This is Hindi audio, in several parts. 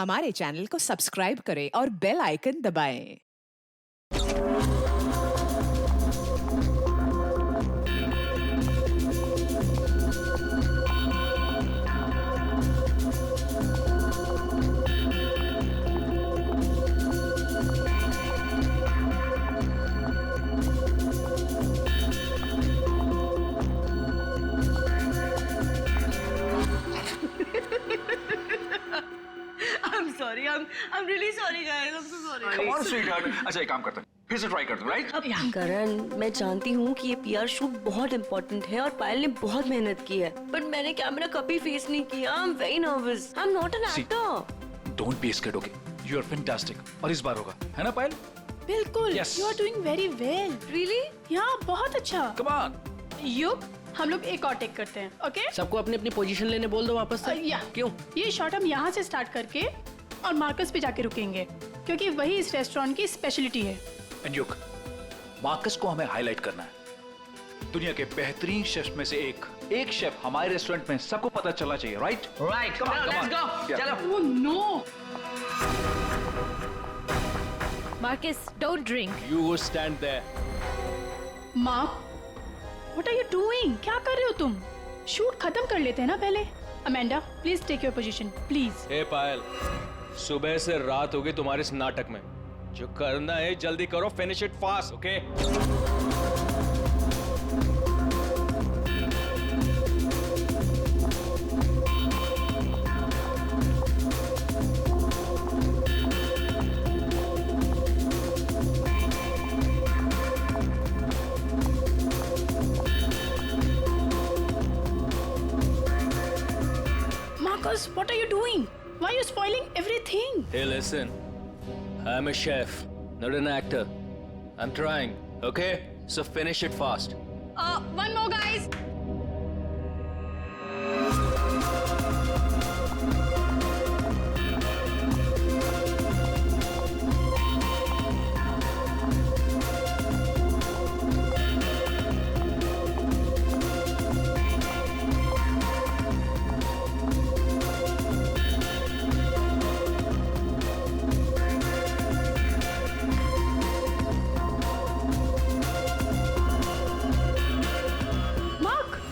हमारे चैनल को सब्सक्राइब करें और बेल आइकन दबाएं। I'm really sorry guys. I'm so sorry. Come on, sweetheart. अच्छा एक काम करते हैं, फिर से ट्राई करते हैं, राइट? करण, मैं जानती हूँ कि ये पीआर शूट बहुत इम्पोर्टेंट है और पायल ने बहुत मेहनत की है, बट मैंने कैमरा कभी फेस नहीं किया। I am very nervous. I am not an actor. Don't be scared, okay? You are fantastic और इस बार होगा, है ना पायल? बिल्कुल। Yes. You are doing very well. Really? Yeah, बहुत अच्छा। Come on. युग, हम लोग एक और टेक करते हैं, ओके? सबको अपनी अपनी पोजीशन लेने बोल दो वापस से। या क्यों? ये शॉट हम यहाँ से स्टार्ट करके और मार्कस पे जाके रुकेंगे, क्योंकि वही इस रेस्टोरेंट की स्पेशलिटी है। एंड युग, मार्कस को हमें हाईलाइट करना है। दुनिया के बेहतरीन शेफ में से एक शेफ हमारे रेस्टोरेंट में सबको पता चलना चाहिए, राइट? Right, let's go. चलो। Oh no! Marcus, don't drink. You go stand there. Mark, what are you doing? क्या कर रहे हो तुम? शूट खत्म कर लेते हैं ना पहले। Amanda, please take your position, please. Hey Payal, सुबह से रात हो गई तुम्हारे इस नाटक में। जो करना है जल्दी करो, finish it fast, okay? Marcus, what are you doing? Why are you spoiling everything? Hey, listen. I'm a chef, not an actor. I'm trying, okay? So finish it fast. One more, guys.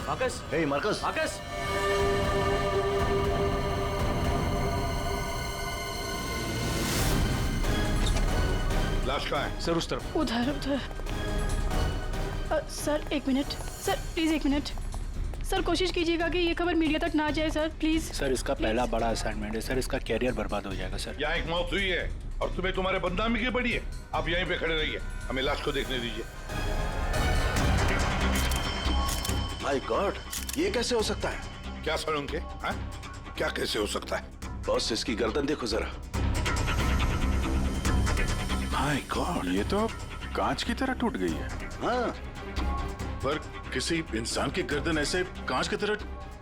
Marcus, hey Marcus, Marcus! लाश कहाँ है? सर उस तरफ। उधर उधर। सर एक मिनट, सर प्लीज एक मिनट। सर कोशिश कीजिएगा कि ये खबर मीडिया तक ना जाए सर, प्लीज। सर इसका पहला बड़ा असाइनमेंट है सर, इसका कैरियर बर्बाद हो जाएगा सर। यहाँ एक मौत हुई है और तुम्हें तुम्हारे बदनामी की पड़ी है। आप यहीं पे खड़े रहिए, हमें लाश को देखने दीजिए। माय गॉड, ये कैसे हो सकता है? क्या सर उनके? हाँ? क्या कैसे हो सकता है? बॉस, इसकी गर्दन देखो जरा। माय गॉड, ये तो कांच की तरह टूट गई है। हाँ, पर किसी इंसान की गर्दन ऐसे कांच की तरह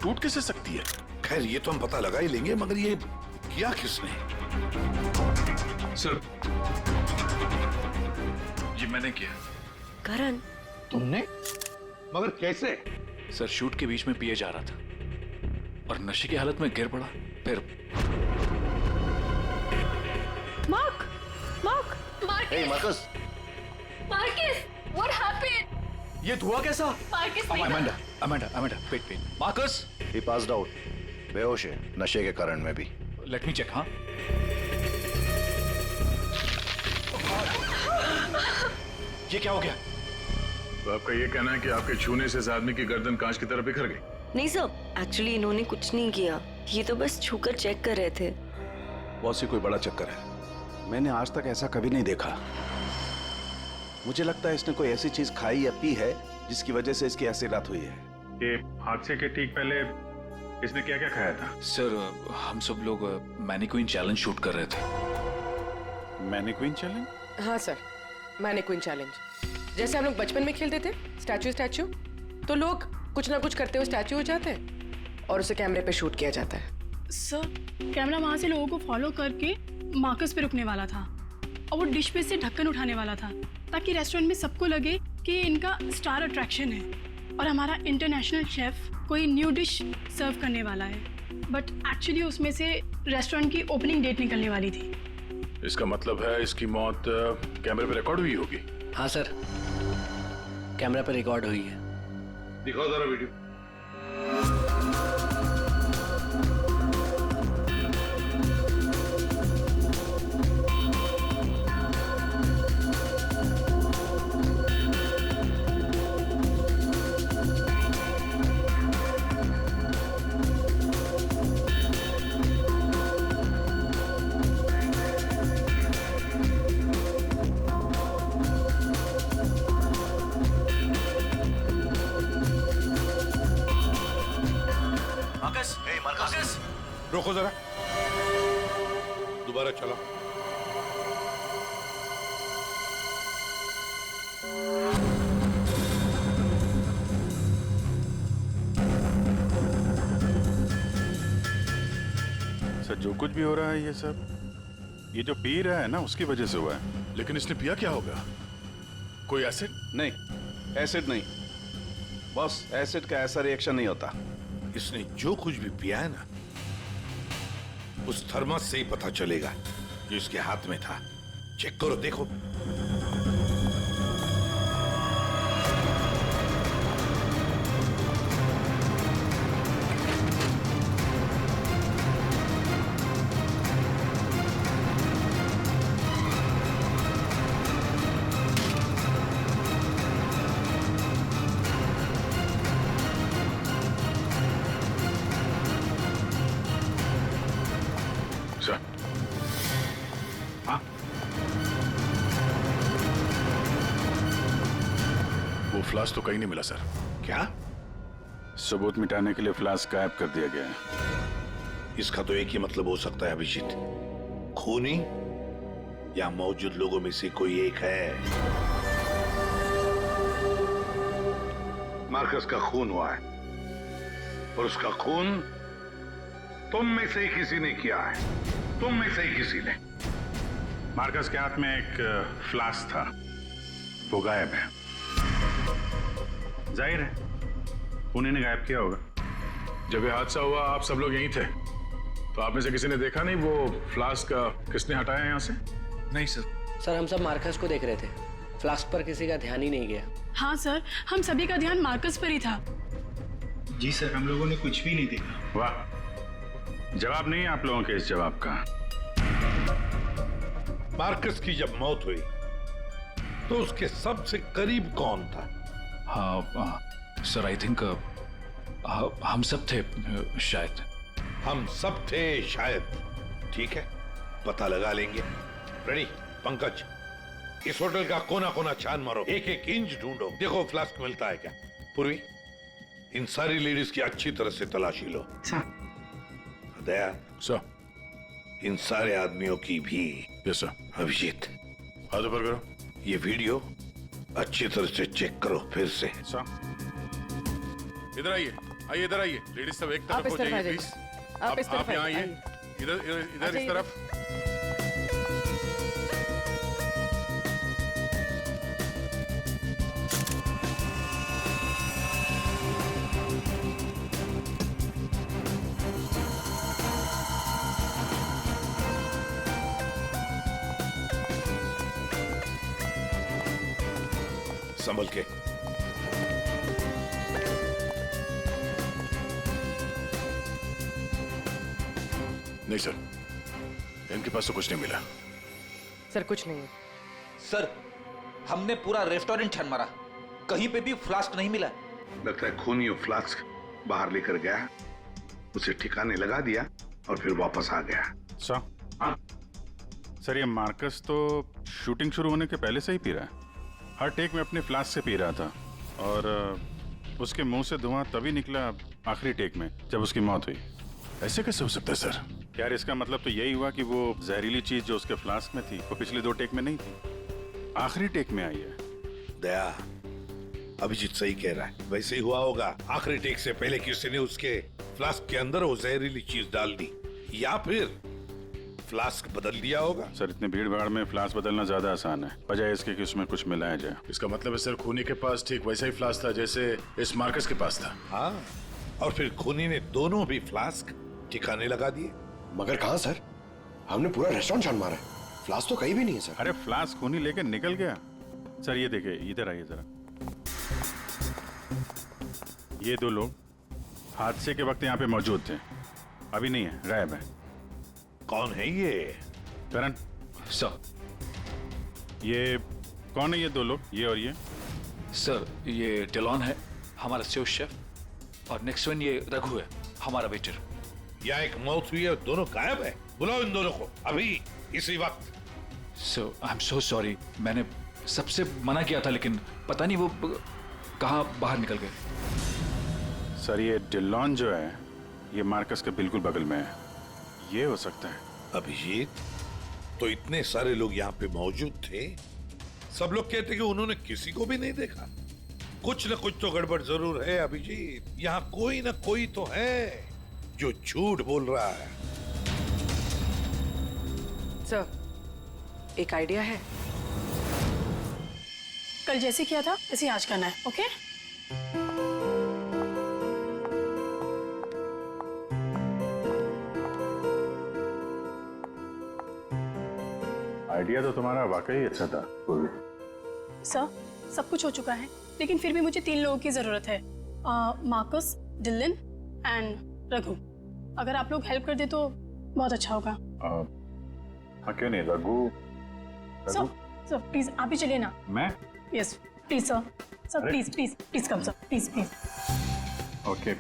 टूट कैसे सकती है? खैर ये तो हम पता लगा ही लेंगे, मगर ये किया किसने? सर, ये मैंने किया। करण, तुमने? मगर कैसे? सर, शूट के बीच में पिए जा रहा था और नशे की हालत में गिर पड़ा, फिर Mark, Mark, hey Marcus, Marcus, what happened? ये धुआं कैसा? Marcus, Amanda, wait. Marcus, he passed out, बेहोश है, नशे के कारण में भी। Let me check. हाँ, ये क्या हो गया? तो आपका ये कहना है कि आपके छूने से इस आदमी की गर्दन कांच की तरह बिखर गई? नहीं सर, एक्चुअली इन्होंने कुछ नहीं किया, ये तो बस छूकर चेक कर रहे थे। बहुत सी कोई बड़ा चक्कर है, मैंने आज तक ऐसा कभी नहीं देखा। मुझे लगता है इसने कोई ऐसी चीज खाई या पी है जिसकी वजह से इसकी ऐसी रात हुई है। ये हादसे के ठीक पहले इसने क्या क्या खाया था? सर, हम सब लोग मैनीक्वीन चैलेंज शूट कर रहे थे। Mannequin challenge? हाँ सर, मैनीक्वीन चैलेंज। जैसे हम लोग बचपन में खेलते थे स्टैचू, तो लोग कुछ ना कुछ करते हुए स्टैचू हो जाते हैं और उसे कैमरे पे शूट किया जाता है। सर कैमरा वहां से लोगों को फॉलो करके मार्कस पे रुकने वाला था और वो डिश पे से ढक्कन उठाने वाला था, ताकि रेस्टोरेंट में सबको लगे कि इनका स्टार अट्रैक्शन है और हमारा इंटरनेशनल शेफ कोई न्यू डिश सर्व करने वाला है। बट एक्चुअली उसमें से रेस्टोरेंट की ओपनिंग डेट निकलने वाली थी। इसका मतलब है इसकी मौत कैमरे पे रिकॉर्ड हुई होगी। हाँ सर, कैमरा पे रिकॉर्ड हुई है। दिखाओ जरा वीडियो। रोको जरा, दोबारा चला। सर जो कुछ भी हो रहा है ये सब ये जो पी रहा है ना उसकी वजह से हुआ है। लेकिन इसने पिया क्या होगा? कोई एसिड? नहीं, एसिड नहीं बॉस, एसिड का ऐसा रिएक्शन नहीं होता। इसने जो कुछ भी पिया है ना, उस थर्मस से ही पता चलेगा जो इसके हाथ में था। चेक करो, देखो। सर, हाँ, वो फ्लास्क तो कहीं नहीं मिला सर। क्या? सबूत मिटाने के लिए फ्लास्क गायब कर दिया गया है। इसका तो एक ही मतलब हो सकता है अभिजीत, खूनी या मौजूद लोगों में से कोई एक है। मार्कस का खून हुआ है और उसका खून तुम में से ही किसी ने किया है। तुम में से ही किसी ने। मार्कस के हाथ में एक फ्लास्क था, वो गायब है। जाहिर है उन्हीं ने गायब किया होगा। जब ये हादसा हुआ आप सब लोग यहीं थे, तो आप में से किसी ने देखा नहीं वो फ्लास्क किसने हटाया यहाँ से? नहीं सर। सर हम सब मार्कस को देख रहे थे, फ्लास्क पर किसी का ध्यान ही नहीं गया। हाँ सर, हम सभी का ध्यान मार्कस पर ही था। जी सर, हम लोगों ने कुछ भी नहीं देखा। वाह, जवाब नहीं है आप लोगों के इस जवाब का। मार्कस की जब मौत हुई तो उसके सबसे करीब कौन था? हाँ सर, आई थिंक हम सब थे शायद। हम सब थे शायद। ठीक है, पता लगा लेंगे। रेडी पंकज, इस होटल का कोना कोना छान मारो, एक एक इंच ढूंढो, देखो फ्लास्क मिलता है क्या। पूर्वी, इन सारी लेडीज की अच्छी तरह से तलाशी लो। दया सर, इन सारे आदमियों की भी। Yes sir. अभिजीत, हाथ ऊपर करो। ये वीडियो अच्छी तरह से चेक करो फिर से। सर, इधर आइए, आइए इधर आइए। लेडीज सब एक आप तरफ इस हो तरफ जाइए आ जाइए। प्लीज। आप इस तरफ आप यहाँ आइए। आइए, इधर इधर इधर इस तरफ। संभल के। नहीं सर, इनके पास तो कुछ नहीं मिला। सर कुछ नहीं है। सर, हमने पूरा रेस्टोरेंट छान मारा, कहीं पे भी फ्लास्क नहीं मिला। लगता है खूनी वो फ्लास्क बाहर लेकर गया, उसे ठिकाने लगा दिया और फिर वापस आ गया। सर, ये मार्कस तो शूटिंग शुरू होने के पहले से ही पी रहा है। हर टेक में अपने फ्लास्क से पी रहा था और उसके मुंह से धुआं तभी निकला आखिरी टेक में जब उसकी मौत हुई। ऐसे कैसे हो सकता है सर? यार इसका मतलब तो यही हुआ कि वो जहरीली चीज जो उसके फ्लास्क में थी वो पिछले 2 टेक में नहीं थी, आखिरी टेक में आई है। दया, अभिजीत सही कह रहा है, वैसे ही हुआ होगा। आखिरी टेक से पहले किसी ने उसके फ्लास्क के अंदर वो जहरीली चीज डाल दी, या फिर फ्लास्क बदल दिया होगा। सर, इतनी भीड़ भाड़ में फ्लास्क बदलना ज्यादा आसान है, बजाय इसके कि उसमें कुछ मिलाया जाए। इसका मतलब है सर, खूनी के पास ठीक वैसा ही फ्लास्क था जैसे इस मार्कस के पास था। हाँ, और फिर खूनी ने दोनों भी फ्लास्क ठिकाने लगा दिए। मगर कहाँ सर? हमने पूरा रेस्टोरेंट छान मारा है, फ्लास्क तो कहीं भी नहीं है सर। अरे फ्लास्क खूनी लेके निकल गया। सर ये देखिए, इधर आइए जरा। ये दो लोग हादसे के वक्त यहाँ पे मौजूद थे, अभी नहीं है, गायब है। कौन है ये? करण सर, ये कौन है ये दो लोग, ये और ये? सर ये डेलॉन है, हमारा सेफ शेफ, और नेक्स्ट वन ये रघु है, हमारा वेटर। यहाँ एक मौत हुई है, दोनों गायब है। बुलाओ इन दोनों को अभी, इसी वक्त। सो आई एम सो सॉरी, मैंने सबसे मना किया था, लेकिन पता नहीं वो कहाँ बाहर निकल गए। सर ये डिलॉन जो है, ये मार्कस के बिल्कुल बगल में है, ये हो सकता है। अभिजीत, तो इतने सारे लोग यहाँ पे मौजूद थे, सब लोग कहते कि उन्होंने किसी को भी नहीं देखा। कुछ न कुछ तो गड़बड़ जरूर है अभिजीत। यहाँ कोई न कोई तो है जो झूठ बोल रहा है। सर, एक आइडिया है। कल जैसे किया था वैसे आज करना है, ओके? आइडिया तो तुम्हारा वाकई अच्छा था। सर, सब कुछ हो चुका है, लेकिन फिर भी मुझे 3 लोगों की जरूरत है, मार्कस, डिलन एंड रघु। अगर आप लोग हेल्प कर दे तो बहुत अच्छा होगा। हाँ क्यों नहीं, रघु। सर प्लीज आप ही चलिए ना। मैं? Yes please sir, sir please please please come sir, please please. Okay.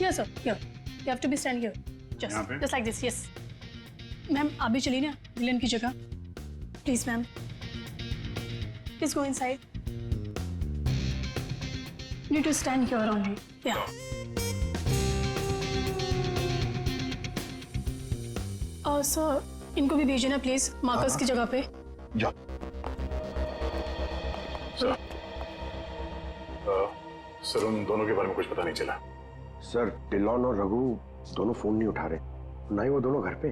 Yes sir, here you have to be stand here, just like this. Yes ma'am, आप भी चलिए ना डिलन की जगह, please ma'am, please go inside. You need to stand here only. Yeah. Sir, इनको भी भेजिए ना प्लीज, मार्कस की जगह पे। जा। सर उन दोनों के बारे में कुछ पता नहीं चला। सर डिलॉन और रघु दोनों फोन नहीं उठा रहे, ना ही वो दोनों घर पे।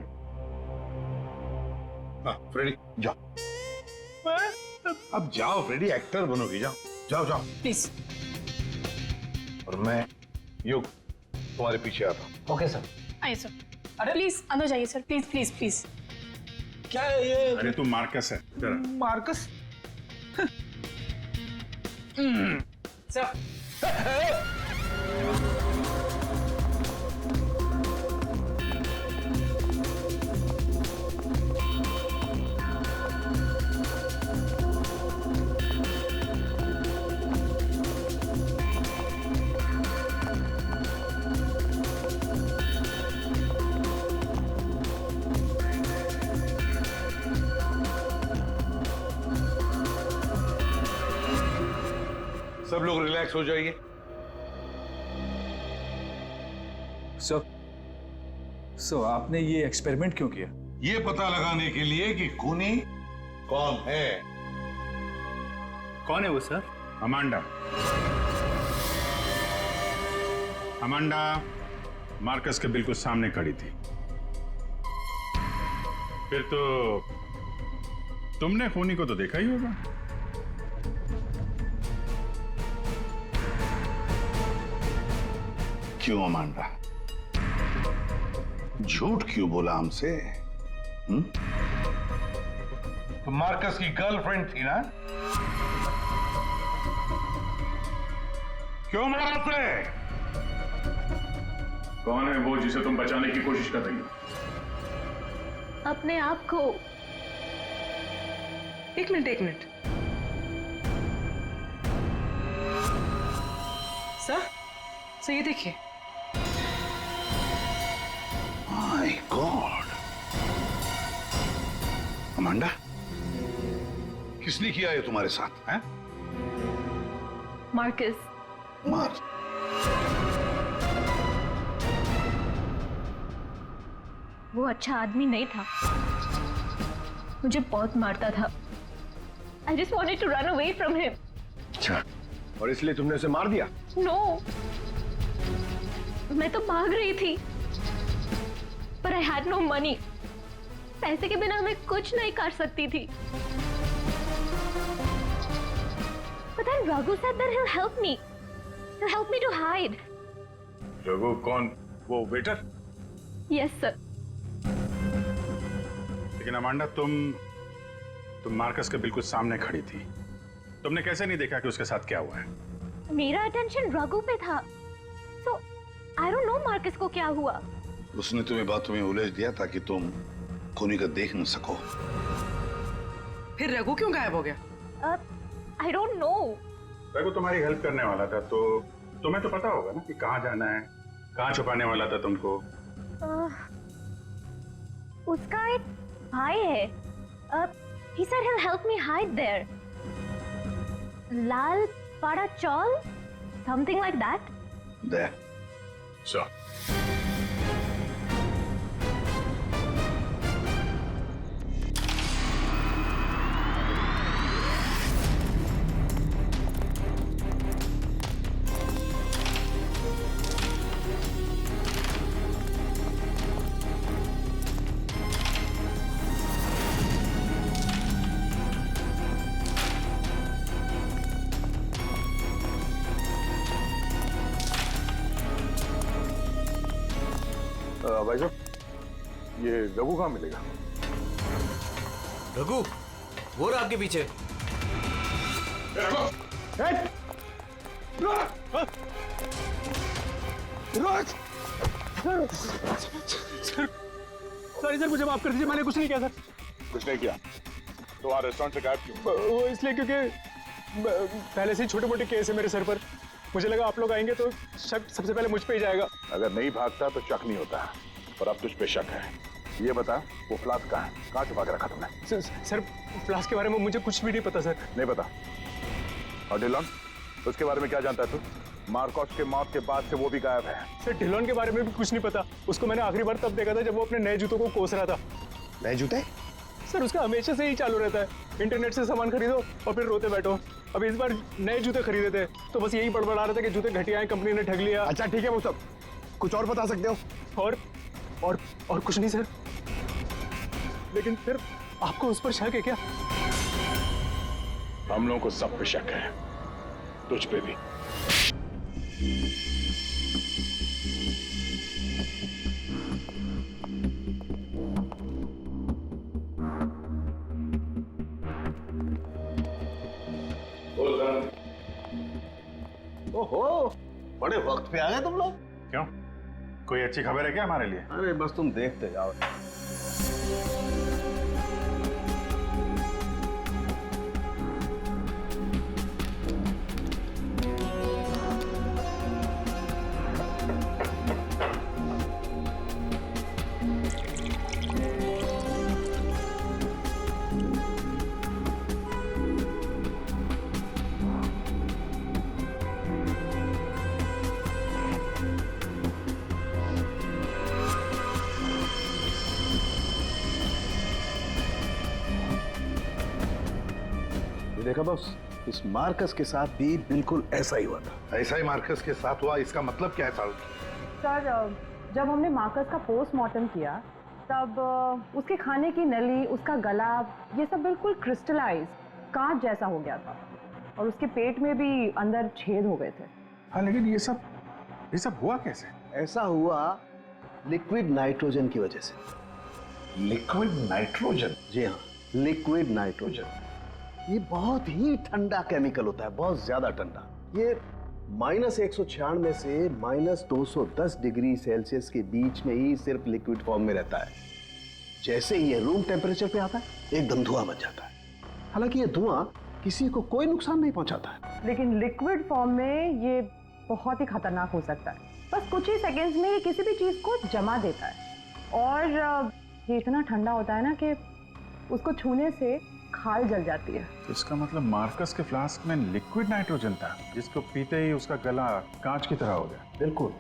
हाँ फ्रेडी जाओ, अब जाओ फ्रेडी, एक्टर बनोगी, जाओ जाओ जाओ प्लीज। और मैं युग तुम्हारे पीछे आता हूँ। Okay sir. आइए सर। अरे प्लीज अंदर जाइए सर, प्लीज प्लीज प्लीज। क्या है ये? अरे तू मार्कस है जरा। मार्कस? सर सब लोग रिलैक्स हो जाइए। सो आपने ये एक्सपेरिमेंट क्यों किया? ये पता लगाने के लिए कि खूनी कौन है। कौन है वो सर? अमांडा। अमांडा मार्कस के बिल्कुल सामने खड़ी थी। फिर तो तुमने खूनी को तो देखा ही होगा। क्यों अमांडा, झूठ क्यों बोला हमसे? तो मार्कस की गर्लफ्रेंड थी ना? क्यों मारा उसे? कौन है वो जिसे तुम बचाने की कोशिश कर रही हो? अपने आप को। एक मिनट। सर ये देखिए। माय गॉड, अमांडा, किसने किया ये तुम्हारे साथ? हैं? मार्कस। मार। वो अच्छा आदमी नहीं था, मुझे बहुत मारता था। I just wanted to run away from him. अच्छा, और इसलिए तुमने उसे मार दिया? No, मैं तो भाग रही थी, पर I had no money. पैसे के बिना मैं कुछ नहीं कर सकती थी। But then Raghu said that he'll help me. He'll help me to hide. Raghu कौन? वो वेटर? Yes, sir. लेकिन अमांडा तुम मार्कस के बिल्कुल सामने खड़ी थी। तुमने कैसे नहीं देखा कि उसके साथ क्या हुआ है? मेरा अटेंशन रघु पे था। So, I don't know Marcus को क्या हुआ। उसने तुम्हें बातों में उलझ दिया ताकि तुम खूनी का देख न सको। फिर रघु क्यों गायब हो गया? I don't know. रघु तुम्हारी हेल्प करने वाला था, तो तुम्हें तो पता होगा ना कि कहाँ जाना है, कहाँ छुपाने वाला था तुमको। उसका एक भाई है। He said he'll help me hide there. Lal Pada Chol? Something like that? There. So. भाई साहब, ये रघु कहाँ मिलेगा? रघु, वो रहा आपके पीछे। सर मुझे माफ कर दीजिए, मैंने कुछ नहीं किया सर। कुछ नहीं किया तो वहाँ रेस्टोरेंट से गायब क्यों? वो इसलिए क्योंकि पहले से ही छोटे मोटे केस है मेरे सर पर। मुझे लगा आप लोग आएंगे तो शक सबसे पहले मुझ पे ही जाएगा। अगर नहीं भागता तो शक नहीं होता, और अब तुझ पे शक है। ये बता, वो फ्लास्क कहाँ है? कहाँ छुपा के रखा तुमने? सर फ्लास्क के बारे में मुझे कुछ भी नहीं पता सर। नहीं पता? और डिलॉन, उसके बारे में क्या जानता है तू? मार्कस के मौत के बाद से वो भी गायब है। सर डिलॉन के बारे में भी कुछ नहीं पता। उसको मैंने आखिरी बार तब देखा था जब वो अपने नए जूतों को कोस रहा था। नए जूते? सर उसका हमेशा से ही चालू रहता है, इंटरनेट से सामान खरीदो और फिर रोते बैठो। अब इस बार नए जूते खरीदे थे तो बस यही बड़बड़ा रहा था कि जूते घटिया हैं, कंपनी ने ठग लिया। अच्छा ठीक है, वो सब कुछ और बता सकते हो? और कुछ नहीं सर। लेकिन फिर आपको उस पर शक है क्या? हम लोगों को सब पे शक है, तुझ पे भी। ओहो, बड़े वक्त पे आ गए तुम लोग। क्यों? कोई अच्छी खबर है क्या हमारे लिए? अरे बस तुम देखते जाओ। देखा बॉस, इस मार्कस के साथ भी बिल्कुल ऐसा ही हुआ था। ऐसा ही मार्कस के साथ हुआ, इसका मतलब क्या है साहब? सर जब हमने मार्कस का पोस्टमार्टम किया तब उसके खाने की नली, उसका गला, ये सब बिल्कुल क्रिस्टलाइज कांच जैसा हो गया था और उसके पेट में भी अंदर छेद हो गए थे। हाँ, लेकिन ये सब हुआ कैसे? ऐसा हुआ लिक्विड नाइट्रोजन की वजह से। Liquid nitrogen? जी हाँ, लिक्विड नाइट्रोजन। ये बहुत ही ठंडा केमिकल होता है, बहुत ज्यादा ठंडा। ये -196 से -210 डिग्री सेल्सियस के बीच में ही सिर्फ लिक्विड फॉर्म में रहता है। जैसे ही ये रूम टेम्परेचर पे आता है एकदम धुआं बन जाता है। हालांकि ये धुआं किसी को कोई नुकसान नहीं पहुंचाता है, लेकिन लिक्विड फॉर्म में ये बहुत ही खतरनाक हो सकता है। बस कुछ ही सेकेंड्स में ये किसी भी चीज को जमा देता है और ये इतना ठंडा होता है ना कि उसको छूने से खाल जल जाती है। इसका मतलब मार्कस के फ्लास्क में लिक्विड नाइट्रोजन था, जिसको पीते ही उसका गला कांच की तरह हो गया। बिल्कुल।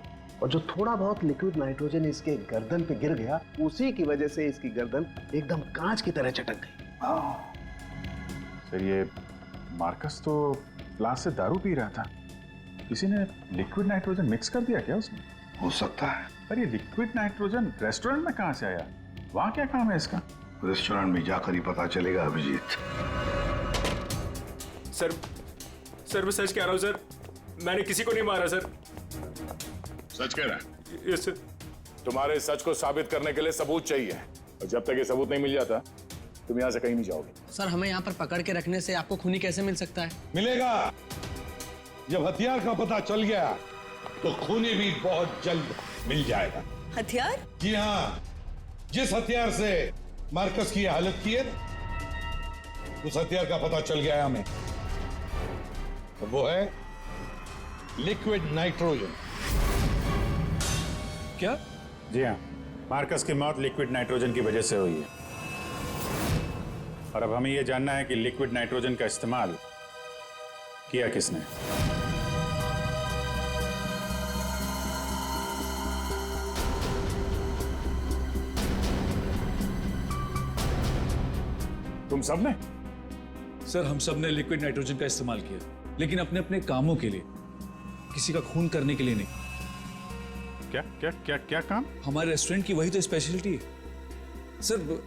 और जो थोड़ा बहुत लिक्विड नाइट्रोजन इसके गर्दन पे गिर गया, उसी की वजह से इसकी गर्दन एकदम कांच की तरह चटक गई। फिर ये मार्कस तो फ्लास्क से दारू पी रहा था, किसी ने लिक्विड नाइट्रोजन मिक्स कर दिया क्या उसमें? हो सकता है। पर ये लिक्विड नाइट्रोजन रेस्टोरेंट में कहाँ से आया? वहाँ क्या काम है इसका? रेस्टोरेंट में जाकर ही पता चलेगा अभिजीत। सर मैं सच कह रहा हूँ सर, मैंने किसी को नहीं मारा सर। सच कह रहा है? Yes sir. तुम्हारे सच को साबित करने के लिए सबूत चाहिए, और जब तक ये सबूत नहीं मिल जाता तुम यहाँ से कहीं नहीं जाओगे। सर हमें यहाँ पर पकड़ के रखने से आपको खूनी कैसे मिल सकता है? मिलेगा। जब हथियार का पता चल गया तो खूनी भी बहुत जल्द मिल जाएगा। हथियार? जी हाँ, जिस हथियार से मार्कस की हालत की है उस हथियार का पता चल गया है हमें, और वो है लिक्विड नाइट्रोजन। क्या? जी हाँ, मार्कस की मौत लिक्विड नाइट्रोजन की वजह से हुई है। और अब हमें यह जानना है कि लिक्विड नाइट्रोजन का इस्तेमाल किया किसने। तुम सब ने? सर हम सब ने लिक्विड नाइट्रोजन का इस्तेमाल किया, लेकिन अपने अपने कामों के लिए, किसी का खून करने के लिए नहीं। क्या क्या क्या क्या काम? हमारे रेस्टोरेंट की वही तो स्पेशलिटी है सर।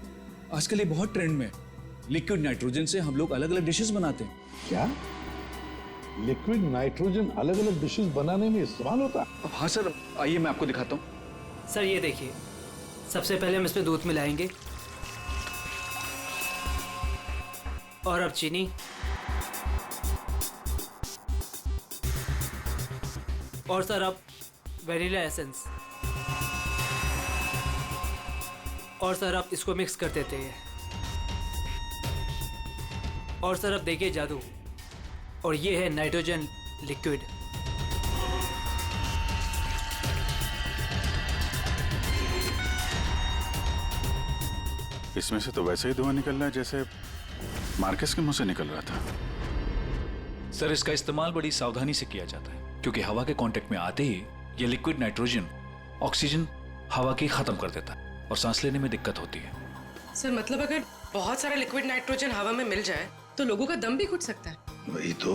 आजकल ये बहुत ट्रेंड में है। लिक्विड नाइट्रोजन से हम लोग अलग अलग डिशेस बनाते हैं। क्या लिक्विड नाइट्रोजन अलग अलग डिशेस बनाने में इस्तेमाल होता है? हाँ सर, आइए मैं आपको दिखाता हूँ। सर ये देखिए, सबसे पहले हम इसमें दूध मिलाएंगे और अब चीनी और सर अब वेनिला एसेंस और सर अब इसको मिक्स कर देते हैं। और सर अब देखिए जादू, और ये है नाइट्रोजन लिक्विड। इसमें से तो वैसे ही धुआं निकल रहा है जैसे मार्कस के मुंह से निकल रहा था। सर इसका इस्तेमाल बड़ी सावधानी से किया जाता है, क्योंकि हवा के कांटेक्ट में आते ही ये लिक्विड नाइट्रोजन ऑक्सीजन हवा की खत्म कर देता है और सांस लेने में दिक्कत होती है। सर मतलब अगर बहुत सारा लिक्विड नाइट्रोजन हवा में मिल जाए तो लोगों का दम भी घुट सकता है। वही तो।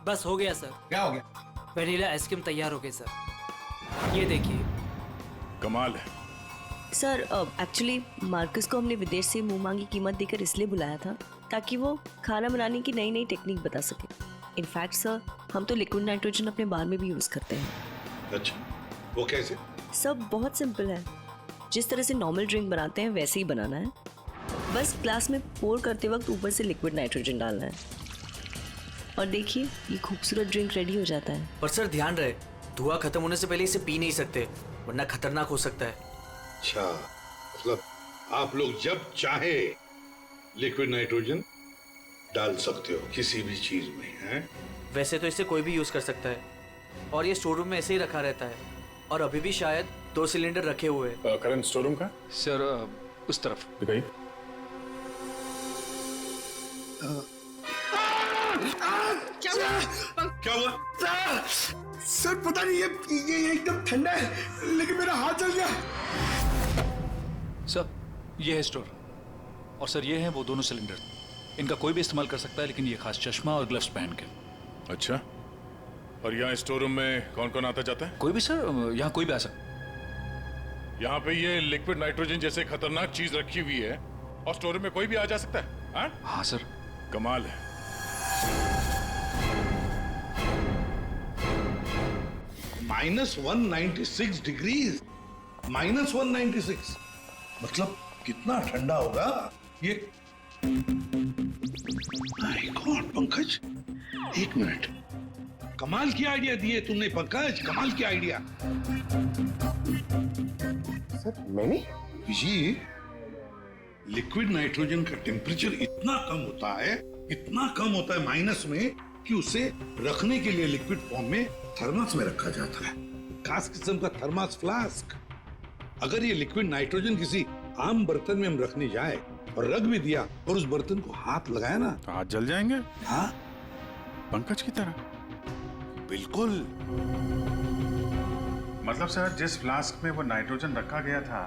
बस हो गया सर। क्या हो गया? वेनिला आइसक्रीम तैयार हो गई सर, ये देखिए। कमाल है। सर एक्चुअली मार्कस को हमने विदेश से मुंह मांगी कीमत देकर इसलिए बुलाया था ताकि वो खाना बनाने की नई नई टेक्निक बता सके। इनफैक्ट सर हम तो लिक्विड नाइट्रोजन अपने बार में भी यूज करते हैं। अच्छा, वो कैसे? सब बहुत सिंपल है, जिस तरह से नॉर्मल ड्रिंक बनाते हैं वैसे ही बनाना है। बस ग्लास में पोर करते वक्त ऊपर से लिक्विड नाइट्रोजन डालना है और देखिए ये खूबसूरत ड्रिंक रेडी हो जाता है। पर सर ध्यान रहे, धुआं खत्म होने से पहले इसे पी नहीं सकते, वरना खतरनाक हो सकता है। अच्छा, मतलब आप लोग जब चाहे लिक्विड नाइट्रोजन डाल सकते हो किसी भी चीज में, हैं? वैसे तो इसे कोई भी यूज कर सकता है और ये स्टोर रूम में ऐसे ही रखा रहता है, और अभी भी शायद 2 सिलेंडर रखे हुए हैं। करंट स्टोर रूम का? सर उस तरफ दिखाइए। क्या हुआ? सर पता नहीं, ये एकदम ठंडा है, लेकिन मेरा हाथ जल गया। सर ये है स्टोर, और सर ये हैं वो दोनों सिलेंडर। इनका कोई भी इस्तेमाल कर सकता है, लेकिन ये खास चश्मा और ग्लव्स पहन के। अच्छा, और यहाँ स्टोर रूम में कौन कौन आता जाता है? कोई भी सर, यहाँ कोई भी आ सकता है। यहाँ पे ये लिक्विड नाइट्रोजन जैसे खतरनाक चीज रखी हुई है और स्टोर रूम में कोई भी आ जा सकता है? हाँ? हाँ सर। कमाल है। -196 डिग्रीज, -196 मतलब कितना ठंडा होगा ये? माय गॉड पंकज, एक मिनट, कमाल की आइडिया दिए तुमने पंकज, कमाल की आइडिया। सर मैंने? जी, लिक्विड नाइट्रोजन का टेम्परेचर इतना कम होता है, इतना कम होता है माइनस में, कि उसे रखने के लिए लिक्विड फॉर्म में थर्मस में रखा जाता है, खास किस्म का थर्मस फ्लास्क। अगर ये लिक्विड नाइट्रोजन किसी आम बर्तन में हम रखने जाए और रख भी दिया और उस बर्तन को हाथ लगाया ना, तो हाथ जल जाएंगे। हाँ पंकज की तरह। बिल्कुल। मतलब सर जिस फ्लास्क में वो नाइट्रोजन रखा गया था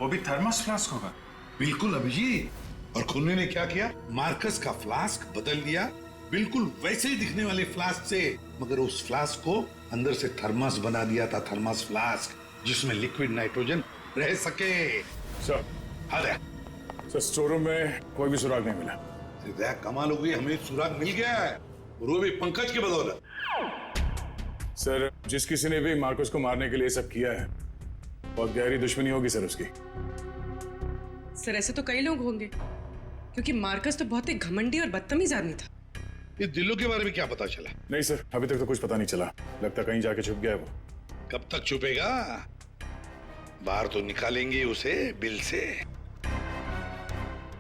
वो भी थर्मस फ्लास्क होगा? बिल्कुल अभिजीत। और खूनी ने क्या किया? मार्कस का फ्लास्क बदल दिया, बिल्कुल वैसे ही दिखने वाले फ्लास्क से, मगर उस फ्लास्क को अंदर से थर्मस बना दिया था, थर्मस फ्लास्क, जिसमें लिक्विड नाइट्रोजन रह सके। सर अरे सर स्टोर रूम में कोई भी सुराग नहीं मिला। कमाल हो गई, हमें सुराग मिल गया है, और वो भी पंकज की बदौलत। सर, जिस किसी ने भी मार्कस को मारने के लिए सब किया है, बहुत गहरी दुश्मनी होगी सर उसकी। सर ऐसे तो कई लोग होंगे, क्योंकि मार्कस तो बहुत ही घमंडी और बदतमीज आदमी था। ये दिल्लू के बारे में क्या पता चला? नहीं सर, अभी तक तो कुछ पता नहीं चला। लगता कहीं जाके छुप गया है वो। कब तक छुपेगा? बाहर तो निकालेंगे उसे बिल से।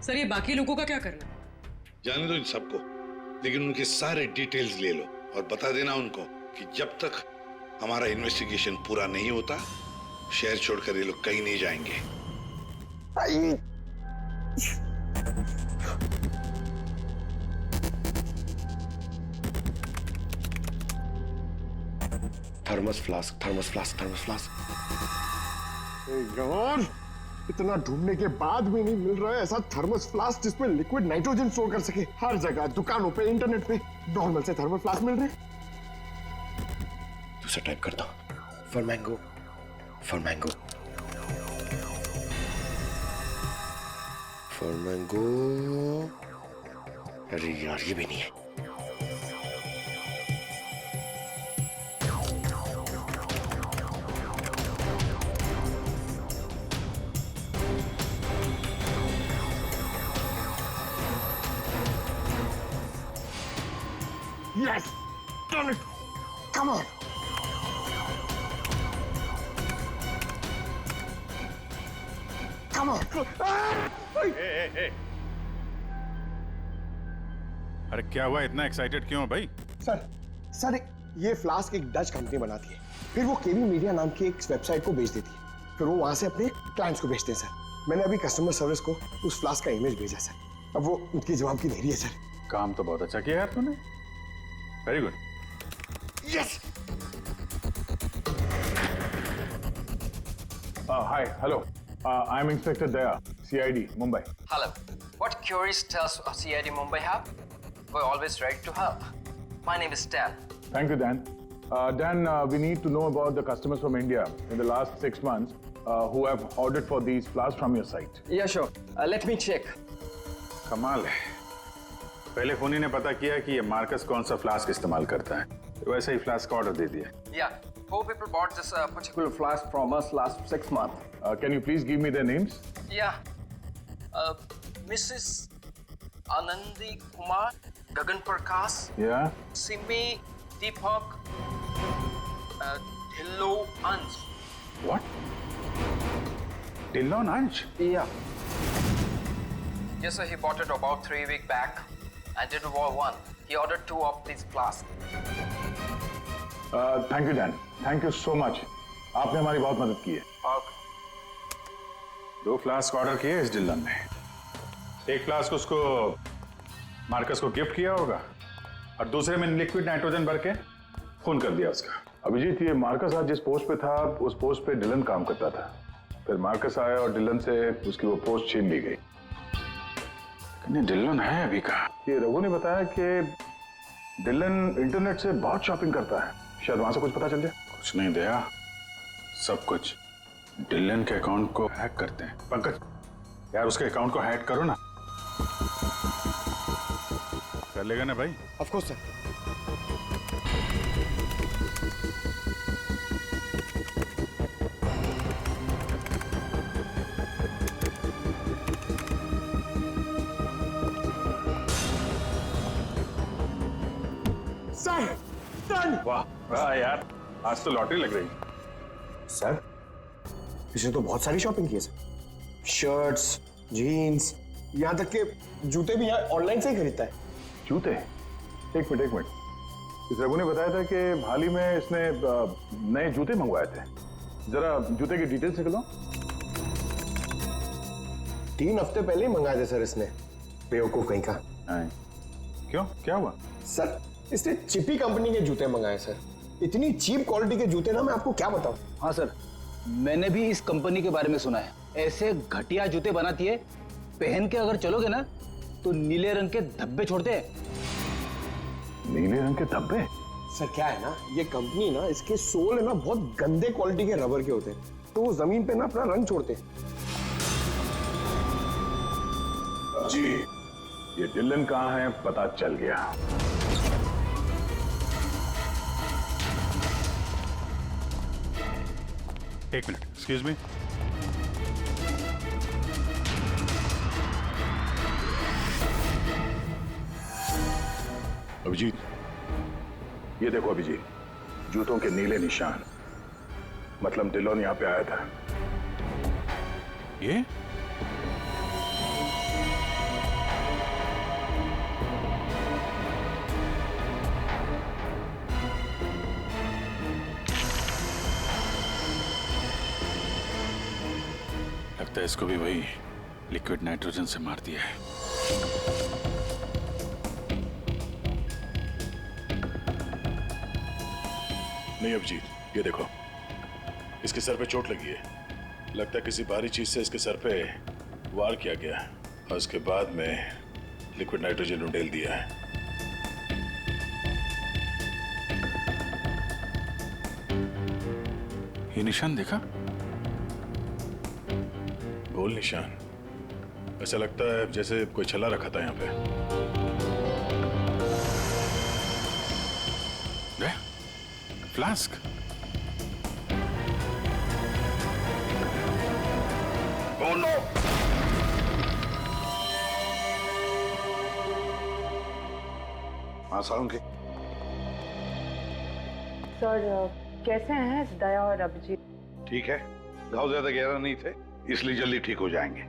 सर ये बाकी लोगों का क्या करना? जाने दो इन सबको, लेकिन उनके सारे डिटेल्स ले लो और बता देना उनको कि जब तक हमारा इन्वेस्टिगेशन पूरा नहीं होता, शहर छोड़कर ये लोग कहीं नहीं जाएंगे। Thermos flask, thermos flask, thermos flask. यार, इतना ढूंढने के बाद भी नहीं मिल रहा है ऐसा थर्मस फ्लास्क जिसमें लिक्विड नाइट्रोजन स्टोर कर सके। हर जगह, दुकानों पे, इंटरनेट पे नॉर्मल से थर्मल फ्लास्क मिल रहे। दूसरा टाइप करता हूं। For mango, for mango, for mango. अरे यार, ये भी नहीं है। Yes! Done it! Come on! Come on! अरे क्या हुआ, इतना एक्साइटेड क्यों हो भाई? सर, ये फ्लास्क एक डच कंपनी बनाती है, फिर वो केवी मीडिया नाम की एक वेबसाइट को बेच देती है, फिर वो वहां से अपने क्लाइंट्स को बेचते हैं सर। मैंने अभी कस्टमर सर्विस को उस फ्लास्क का इमेज भेजा सर, अब वो उनकी जवाब की देरी है सर। काम तो बहुत अच्छा किया यार तूने, very good. Yes. Hi, hello. I'm Inspector Daya, CID, Mumbai. Hello. What queries does CID Mumbai have? We're always ready to help. My name is Dan. Thank you, Dan. Dan, we need to know about the customers from India in the last 6 months who have ordered for these flasks from your site. Yeah, sure. Let me check. कमाल है, पहले फोनी ने पता किया कि ये मार्कस कौन सा फ्लास्क इस्तेमाल करता है, तो वैसे ही फ्लास्क का ऑर्डर दे दिया। Yeah, 4 people bought this particular flask from us last 6 months. Can you please give me their names? Yeah. Mrs. Anandi Kumar, Gagan Prakash, Yeah. Simi Deepak, Dhillo Ansh. What? Dillon Ansh? Yeah. Yes, sir. He bought it about 3 weeks back and did one. He ordered 2 of these flasks. Thank you, Dan. Thank you so much. आपने हमारी बहुत मदद की है। Okay. 2 फ्लास्क ऑर्डर किए इस डिलन ने, एक फ्लास्क उसको मार्कस को गिफ्ट किया होगा और दूसरे में लिक्विड नाइट्रोजन भर के खून कर दिया उसका। अभिजीत, ये मार्कस आज जिस पोस्ट पे था उस पोस्ट पे डिलन काम करता था, फिर मार्कस आया और डिलन से उसकी वो पोस्ट छीन ली गई। डिलन है अभी कहाँ? ये रघु ने बताया कि डिलन इंटरनेट से बहुत शॉपिंग करता है, शायद वहां से कुछ पता चल जाए। कुछ नहीं दया, सब कुछ डिलन के अकाउंट को हैक करते हैं। पंकज यार, उसके अकाउंट को हैक करो ना। कर लेगा ना भाई? Of course sir. वाह वाह यार, आज तो लॉटरी लग रही। सर, इसने तो बहुत सारी शॉपिंग की है सर, शर्ट्स, जीन्स, यहाँ तक के जूते भी यहाँ ऑनलाइन से ही खरीदता है। जूते? एक मिनट। इस रघु ने बताया था कि हाल ही में इसने नए जूते मंगवाए थे। जरा जूते की डिटेल्स निकलो। 3 हफ्ते पहले ही मंगाए थे सर इसने, बेवकूफ कहीं का। क्यों, क्या हुआ? सर, इसने चिपी कंपनी के जूते मंगाए सर। इतनी चीप क्वालिटी के जूते ना, मैं आपको क्या बताऊं। हाँ सर, मैंने भी इस कंपनी के बारे में सुना है। ऐसे घटिया जूते बनाती है, पहन के अगर चलोगे ना तो नीले रंग के धब्बे छोड़ते हैं। नीले रंग के धब्बे? सर क्या है ना, ये कंपनी ना, इसके सोल है ना बहुत गंदे क्वालिटी के रबर के होते हैं, तो वो जमीन पे ना अपना रंग छोड़ते हैं। जी, ये डिलन कहाँ है पता चल गया। एक मिनट, एक्सक्यूज मी। अभिजीत, ये देखो अभिजीत, जूतों के नीले निशान। मतलब डिलोन यहाँ पे आया था। ये लगता है इसको भी वही लिक्विड नाइट्रोजन से मार दिया है। नहीं अभिजीत, ये देखो, इसके सर पे चोट लगी है। लगता है किसी भारी चीज से इसके सर पे वार किया गया और उसके बाद में लिक्विड नाइट्रोजन उंडेल दिया है। ये निशान देखा? गोल निशान। ऐसा लगता है जैसे कोई छल्ला रखा था यहाँ पे। फ्लास्क। Oh no! हाँ सालुंके। सर कैसे हैं दया और अभिजीत? ठीक है, घाव ज्यादा गहरा नहीं थे, इसलिए जल्दी ठीक हो जाएंगे।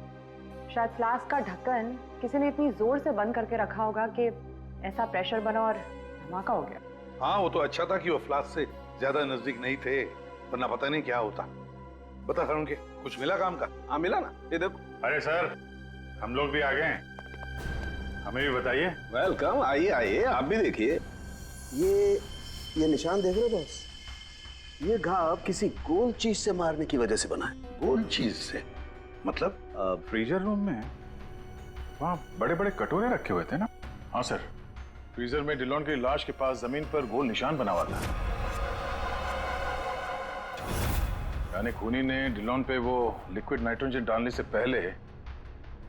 शायद फ्लास्क का ढक्कन किसी ने इतनी जोर से बंद करके रखा होगा कि ऐसा प्रेशर बना और धमाका हो गया। हाँ, वो तो अच्छा था कि वो फ्लास्क से ज्यादा नजदीक नहीं थे, वरना पता नहीं क्या होता। बता सालुंके, कुछ मिला काम का? हाँ मिला ना, ये देखो। अरे सर, हम लोग भी आ गए हैं, हमें भी बताइए। वेलकम, आइए आइए, आप भी देखिए। ये निशान देख रहे हो बॉस? ये घाव किसी गोल चीज से मारने की वजह से बना है। गोल चीज से मतलब? फ्रीजर रूम में वहाँ बड़े बड़े कटोरे रखे हुए थे ना? हाँ सर, फ्रीजर में डिलोन की लाश के पास जमीन पर गोल निशान बना हुआ था। यानी खूनी ने डिलोन पे वो लिक्विड नाइट्रोजन डालने से पहले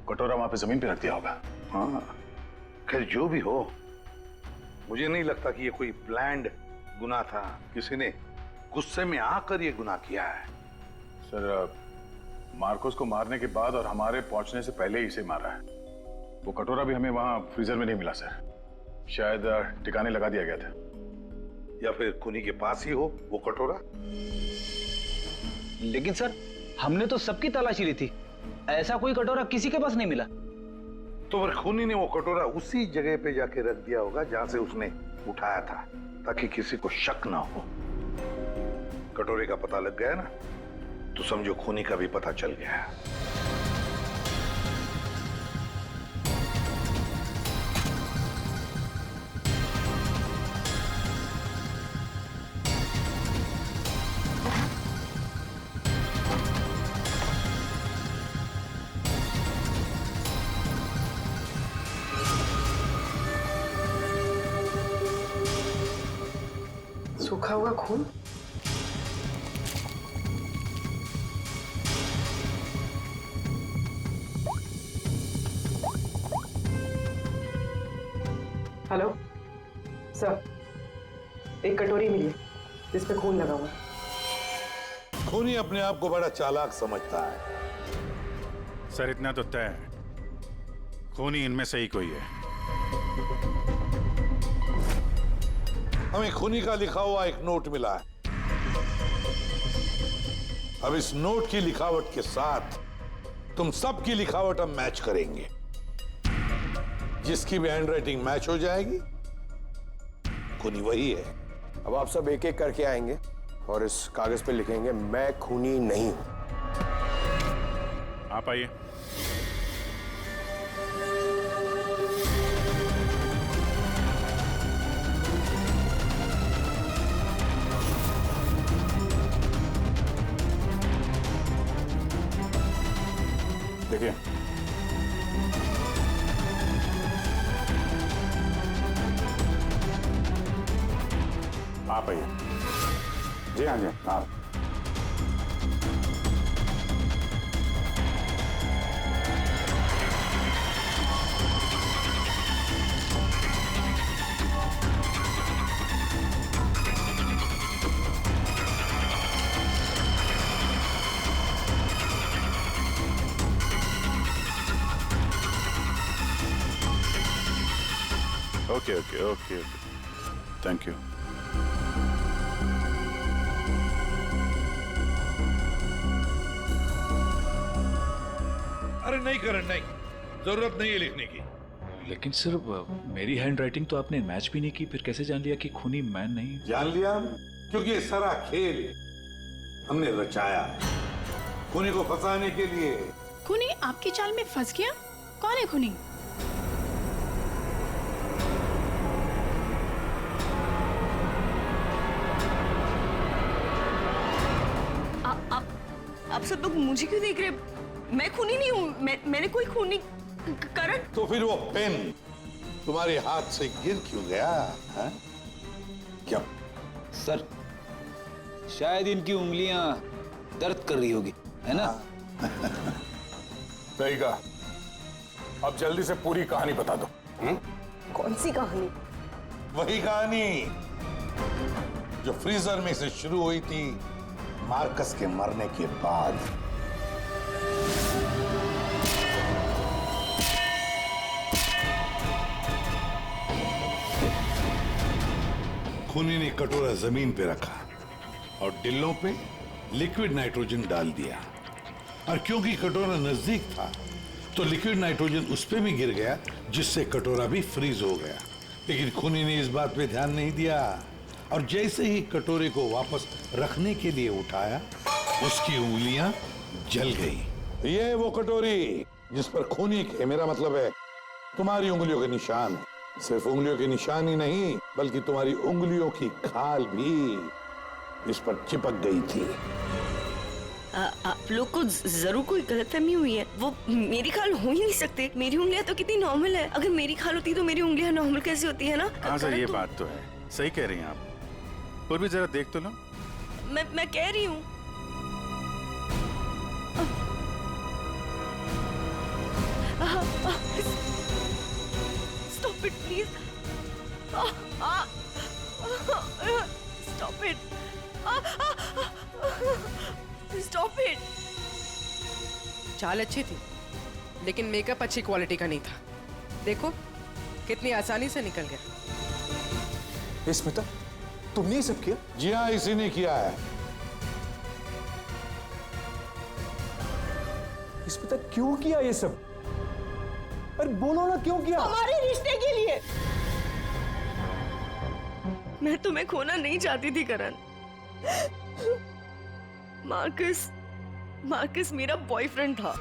कटोरा वहां पे जमीन पे रख दिया होगा। हाँ, खैर जो भी हो, मुझे नहीं लगता कि ये कोई प्लान्ड गुनाह था। किसी ने गुस्से में आकर ये गुनाह किया है। सर, मार्कोस को मारने के बाद और हमारे पहुंचने से पहले ही इसे मारा है। वो कटोरा भी हमें वहां फ्रीजर में नहीं मिला सर, शायद ठिकाने लगा दिया गया था। या फिर खूनी के पास ही हो वो कटोरा। लेकिन सर, हमने तो सबकी तलाशी ली थी, ऐसा कोई कटोरा किसी के पास नहीं मिला। तो फिर खूनी ने वो कटोरा उसी जगह पे जाके रख दिया होगा जहां से उसने उठाया था, ताकि किसी को शक ना हो। कटोरे का पता लग गया ना, तो समझो खूनी का भी पता चल गया। सूखा हुआ खून? हेलो सर, एक कटोरी मिली जिस पे खून लगा हुआ। खूनी अपने आप को बड़ा चालाक समझता है। सर इतना तो तय है, खूनी इनमें से ही कोई है। हमें खूनी का लिखा हुआ एक नोट मिला है। अब इस नोट की लिखावट के साथ तुम सबकी लिखावट हम मैच करेंगे। जिसकी भी हैंडराइटिंग मैच हो जाएगी, खूनी वही है। अब आप सब एक एक करके आएंगे और इस कागज पे लिखेंगे, मैं खूनी नहीं हूं। आप आइए। देखिए, आप आइए। जी हाँ जी, आप। Okay okay okay okay, thank you. अरे नहीं करण, नहीं, जरूरत नहीं है लिखने की। लेकिन सर मेरी हैंड राइटिंग तो आपने मैच भी नहीं की, फिर कैसे जान लिया कि खूनी मैं नहीं? जान लिया क्योंकि ये सारा खेल हमने रचाया खूनी को फंसाने के लिए। खूनी आपकी चाल में फंस गया? कौन है खूनी? आप सब लोग मुझे क्यों देख रहे? मैं खूनी नहीं हूँ, मैंने कोई खूनी करण। तो फिर वो पेन तुम्हारे हाथ से गिर क्यों गया है? क्या सर, शायद इनकी उंगलियां दर्द कर रही होगी, है ना? सही कहा। अब जल्दी से पूरी कहानी बता दो। कौन सी कहानी? वही कहानी जो फ्रीजर में से शुरू हुई थी मार्कस के मरने के बाद। खूनी ने कटोरा जमीन पे रखा और डिल्लों पे लिक्विड नाइट्रोजन डाल दिया, और क्योंकि कटोरा नजदीक था तो लिक्विड नाइट्रोजन उस पे भी गिर गया, जिससे कटोरा भी फ्रीज हो गया। लेकिन खूनी ने इस बात पे ध्यान नहीं दिया, और जैसे ही कटोरे को वापस रखने के लिए उठाया, उसकी उंगलियां जल गई। ये वो कटोरी जिस पर खूनी के, मेरा मतलब है तुम्हारी उंगलियों के निशान है। सिर्फ उंगलियों के निशान ही नहीं, बल्कि तुम्हारी उंगलियों की खाल भी इस पर चिपक गई थी। आप लोग को जरूर कोई गलतफहमी हुई है। वो मेरी खाल हो ही नहीं सकते। मेरी उंगलियां तो कितनी नॉर्मल है। अगर मेरी खाल होती तो मेरी उंगलियां नॉर्मल कैसे होती है ना? हाँ सर, ये बात तो है, सही कह रही हैं आप। और भी जरा देख तो लो। मैं कह रही हूँ। Stop it, please. Stop it. Stop it. चाल अच्छी थी, लेकिन मेकअप अच्छी क्वालिटी का नहीं था। देखो कितनी आसानी से निकल गया। स्मिता, तुमने ये सब किया? जी हाँ, इसी ने किया है। स्मिता, क्यों किया ये सब? अरे बोलो ना, क्यों किया? हमारे रिश्ते के लिए। मैं तुम्हें खोना नहीं चाहती थी करण। मार्कस मेरा बॉयफ्रेंड था।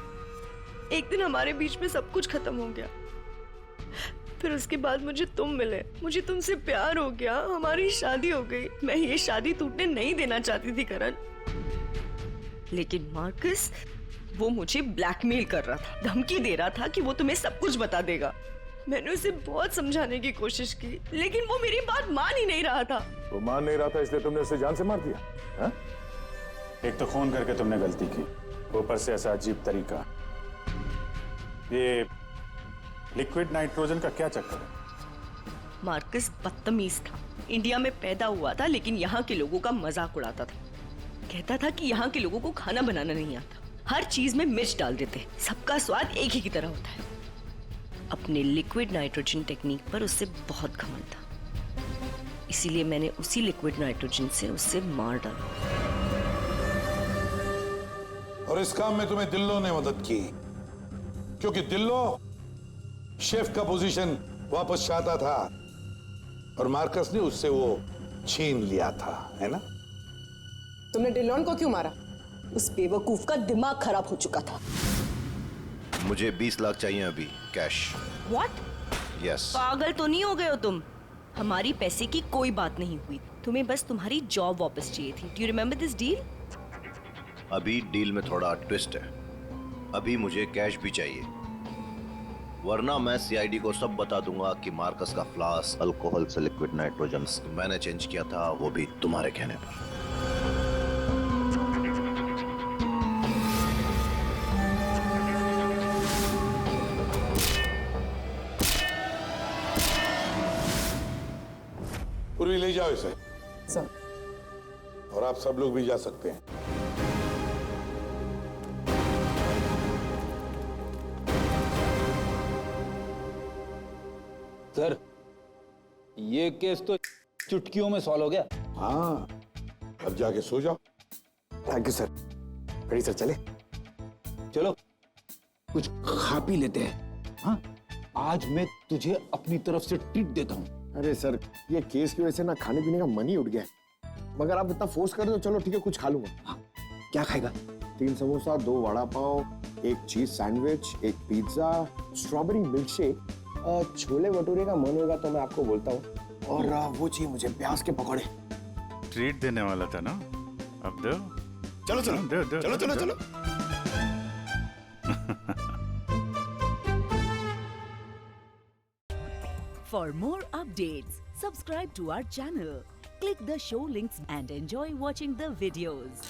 एक दिन हमारे बीच में सब कुछ खत्म हो गया। फिर उसके बाद मुझे तुम मिले, मुझे तुमसे प्यार हो गया, हमारी शादी हो गई। मैं ये शादी टूटने नहीं देना चाहती थी करण, लेकिन मार्कस वो मुझे ब्लैकमेल कर रहा था, धमकी दे रहा था कि वो तुम्हें सब कुछ बता देगा। मैंने उसे बहुत समझाने की कोशिश की, लेकिन वो मेरी बात मान ही नहीं रहा था। वो मान नहीं रहा था, इसलिए तुमने उसे जान से मार दिया? हा? एक तो खून करके तुमने गलती की, ऊपर से ऐसा अजीब तरीका। ये लिक्विड नाइट्रोजन का क्या चक्कर है? मार्कस बदतमीज था। इंडिया में पैदा हुआ था, लेकिन यहाँ के लोगों का मजाक उड़ाता था। कहता था कि यहाँ के लोगों को खाना बनाना नहीं आता, हर चीज में मिर्च डाल देते, सबका स्वाद एक ही की तरह होता है। अपने लिक्विड नाइट्रोजन टेक्निक पर उससे बहुत घमंड था, इसीलिए मैंने उसी लिक्विड नाइट्रोजन से उससे मार डाला। और इस काम में तुम्हें दिल्लो ने मदद की, क्योंकि दिल्लो शेफ का पोजीशन वापस चाहता था, और मार्कस ने उससे वो छीन लिया था, है ना? तुमने डिलॉन को क्यों मारा? उस बेवकूफ का दिमाग खराब हो चुका था। मुझे 20 लाख चाहिए अभी, कैश। What? यस। पागल तो नहीं हो गए हो तुम? हमारी पैसे की कोई बात नहीं हुई, तुम्हें बस तुम्हारी जॉब वापस चाहिए थी। Do you remember this deal? अभी डील में थोड़ा ट्विस्ट है। अभी मुझे कैश भी चाहिए, वरना मैं सीआईडी को सब बता दूंगा कि मार्कस का फ्लास्क अल्कोहल से लिक्विड नाइट्रोजन मैंने चेंज किया था, वो भी तुम्हारे कहने पर। पूर्वी ले जाओ इसे। सर। और आप सब लोग भी जा सकते हैं। सर, ये केस तो चुटकियों में सॉल्व हो गया। हाँ, अब जाके सो जाओ। Thank you sir. Ready sir, चले? चलो कुछ खा पी लेते हैं। हाँ, आज मैं तुझे अपनी तरफ से ट्रीट देता हूँ। अरे सर, ये केस की वजह से ना खाने पीने का मन ही उठ गया है। मगर आप इतना फोर्स कर रहे हो, चलो ठीक है, कुछ खा लूंगा। हाँ, क्या खाएगा? 3 samosa, 2 vada pav, 1 cheese sandwich, 1 pizza, strawberry milk shake, chole bhature का मन होगा तो मैं आपको बोलता हूँ, और वो चाहिए मुझे प्याज के पकौड़े। ट्रीट देने वाला था ना, अब दो। चलो चलो दो, चलो चलो चलो। For more updates, subscribe to our channel, click the show links and enjoy watching the videos.